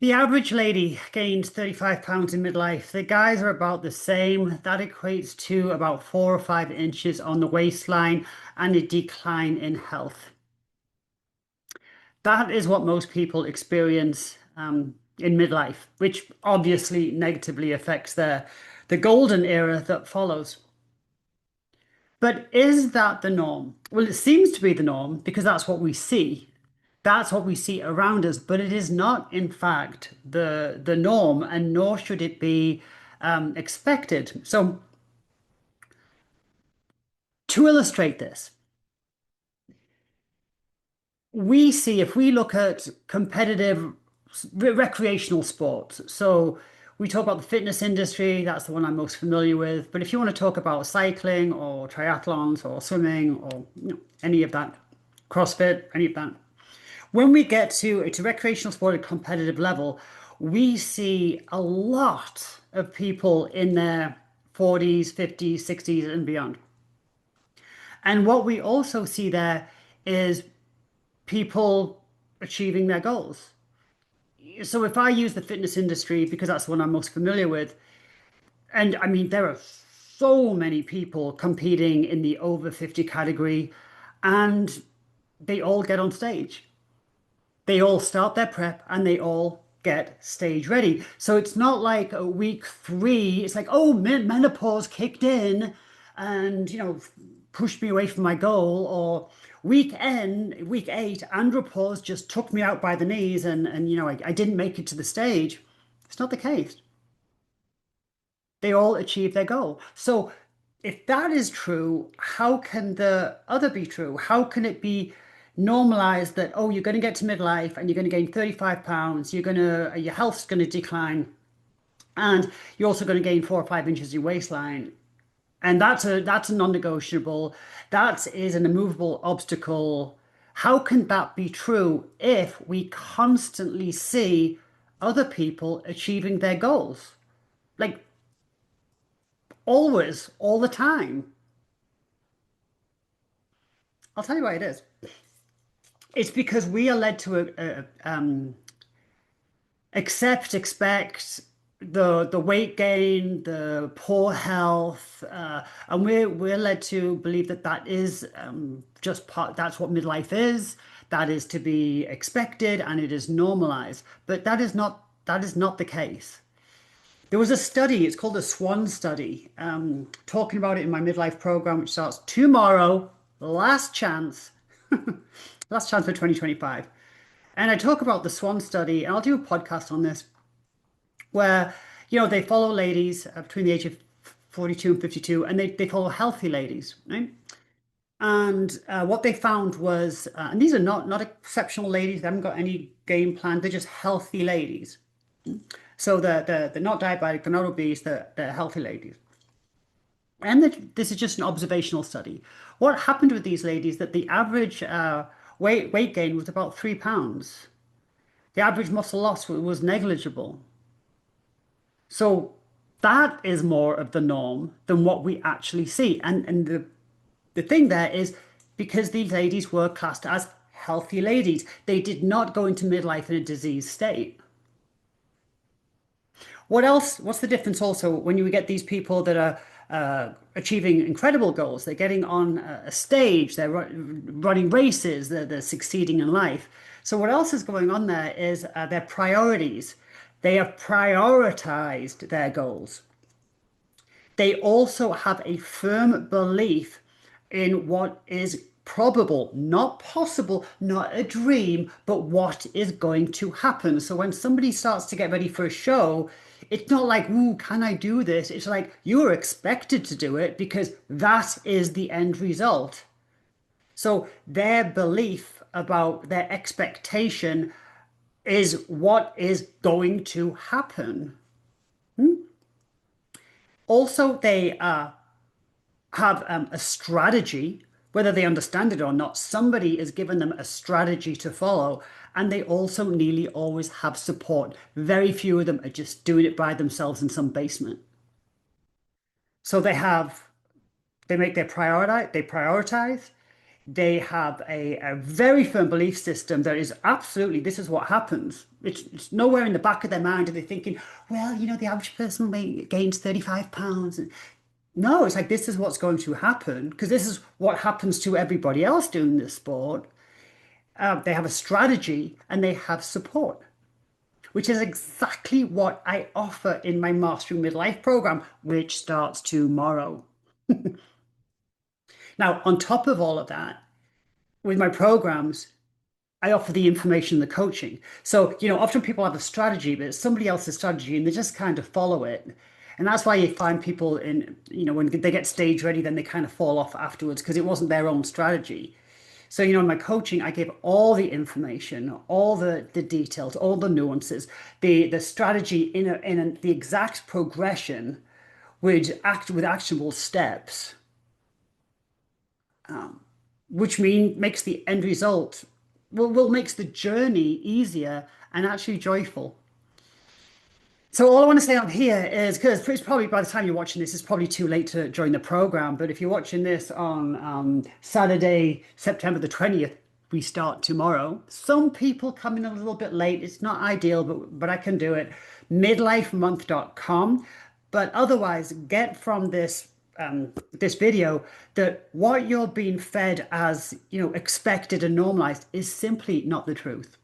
The average lady gains 35 pounds in midlife. The guys are about the same. That equates to about 4 or 5 inches on the waistline and a decline in health. That is what most people experience in midlife, which obviously negatively affects the golden era that follows. But is that the norm? Well, it seems to be the norm because that's what we see. That's what we see around us, but it is not, in fact, the norm, and nor should it be expected. So, to illustrate this, we see if we look at competitive recreational sports. So, we talk about the fitness industry, that's the one I'm most familiar with. But if you want to talk about cycling or triathlons or swimming or any of that, CrossFit, any of that, when we get to it's a recreational sport at competitive level, we see a lot of people in their 40s, 50s, 60s, and beyond. And what we also see there is people achieving their goals. So if I use the fitness industry because that's the one I'm most familiar with, and I mean, there are so many people competing in the over 50 category, and they all get on stage. They all start their prep and they all get stage ready. So it's not like a week 3, it's like, oh, menopause kicked in and, pushed me away from my goal, or week 8, andropause just took me out by the knees and I didn't make it to the stage. It's not the case. They all achieve their goal. So if that is true, how can the other be true? How can it be normalized that, oh, you're going to get to midlife and you're going to gain 35 pounds, your health's going to decline, and you're also going to gain 4 or 5 inches of your waistline. And that's a non-negotiable. That is an immovable obstacle. How can that be true if we constantly see other people achieving their goals? Like always, all the time. I'll tell you why it is. It's because we are led to expect the weight gain, the poor health, and we're led to believe that that is just part. That's what midlife is. That is to be expected, and it is normalized. But that is not the case. There was a study. It's called the Swan study. Talking about it in my midlife program, which starts tomorrow. Last chance. Last chance for 2025. And I talk about the Swan study, and I'll do a podcast on this where, they follow ladies between the age of 42 and 52, and they follow healthy ladies, right? And what they found was, and these are not exceptional ladies, they haven't got any game plan, they're just healthy ladies. So they're not diabetic, they're not obese, they're healthy ladies. And this is just an observational study. What happened with these ladies that the average weight gain was about 3 pounds. The average muscle loss was negligible. So that is more of the norm than what we actually see. And the thing there is because these ladies were classed as healthy ladies, they did not go into midlife in a disease state. What else? What's the difference also when you get these people that are achieving incredible goals? They're getting on a stage, they're running races, they're succeeding in life. So, what else is going on there is their priorities. They have prioritized their goals. They also have a firm belief in what is probable, not possible, not a dream, but what is going to happen. So when somebody starts to get ready for a show, it's not like, ooh, can I do this? It's like you're expected to do it because that is the end result. So their belief about their expectation is what is going to happen. Also, they have a strategy, whether they understand it or not. Somebody is giving them a strategy to follow, and they also nearly always have support. Very few of them are just doing it by themselves in some basement. So they make their prioritize. They prioritize. They have a very firm belief system that is absolutely, this is what happens. It's nowhere in the back of their mind are they thinking, well, the average person gains 35 pounds. No, it's like, this is what's going to happen because this is what happens to everybody else doing this sport. They have a strategy and they have support, which is exactly what I offer in my Mastering Midlife program, which starts tomorrow. Now, on top of all of that, with my programs, I offer the information, the coaching. So, often people have a strategy, but it's somebody else's strategy and they just kind of follow it. And that's why you find people when they get stage ready, then they kind of fall off afterwards because it wasn't their own strategy. So, in my coaching, I give all the information, all the details, all the nuances, the strategy the exact progression with actionable steps, which makes the end result will makes the journey easier and actually joyful. So all I want to say on here is because it's probably by the time you're watching this, it's probably too late to join the program. But if you're watching this on Saturday, September the 20th, we start tomorrow. Some people come in a little bit late. It's not ideal, but I can do it. Midlifemonth.com. But otherwise, get from this video that what you're being fed as expected and normalized is simply not the truth.